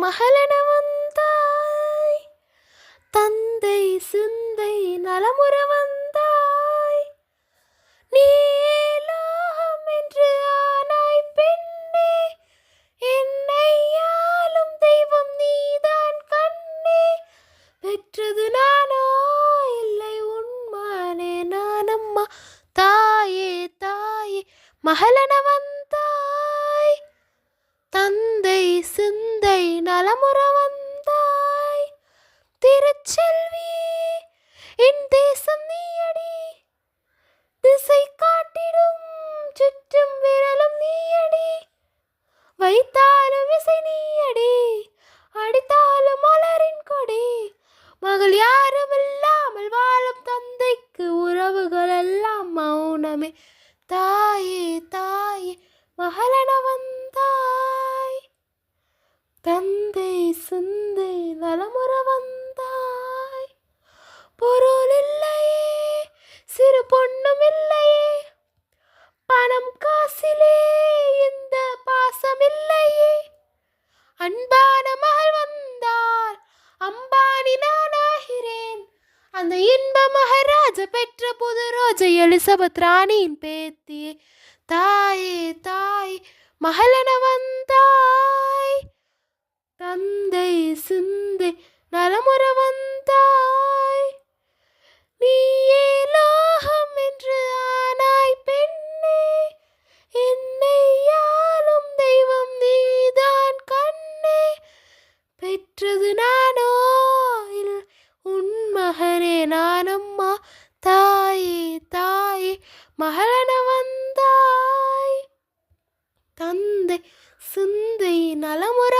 மகளென வந்தாய், தந்தை சிந்தை நலமுற வந்தாய். நீ லோகம் என்று ஆனாய் பெண்ணே, என்னை ஆளும் தெய்வம் நீதான் கண்ணே. பெற்றது நானோ இல்லை உன்மானே நானம்மா. தாயே தாயே மகளென வந்தாய், தந்தை சிந்தை நலமுற வந்தாய். திருச்செல்வி என் தேசம் நீயடி, திசை காட்டிடும் சுற்றும் விரலும் நீயடி. வைத்தாலும் இசை நீயடி, அடித்தாலும் மலரின் கொடி. மகள் யாரும் இல்லாமல் வாழும் தந்தைக்கு உறவுகள் எல்லாம் மௌனமே. தாயே தாயே மகளென வந்தாய், தந்தை சிந்தை நலமுற வந்தாய். பொருள் இல்லையே, சிறு பொண்ணும் இல்லையே, பணம் காசிலே இந்த பாசம் இல்லையே. அன்பான மகள் வந்தால் அம்பானி நானாகிறேன். அந்த இன்ப மகாராஜா பெற்ற புது ரோஜை எலிசபெத் ராணியின் பேத்தியே. தாயே தாய் மகளென வந்தாய், தந்தை சிந்தை நலமுற வந்தாய். நீயே லோகம் என்று ஆனாய் பெண்ணே, என்னை ஆளும் தெய்வம் நீதான் கண்ணே. பெற்றது நானோ இல்லை உன் மகனே நானம்மா. தாயே தாயே மகளென வந்தாய், தந்தை சிந்தை நலமுற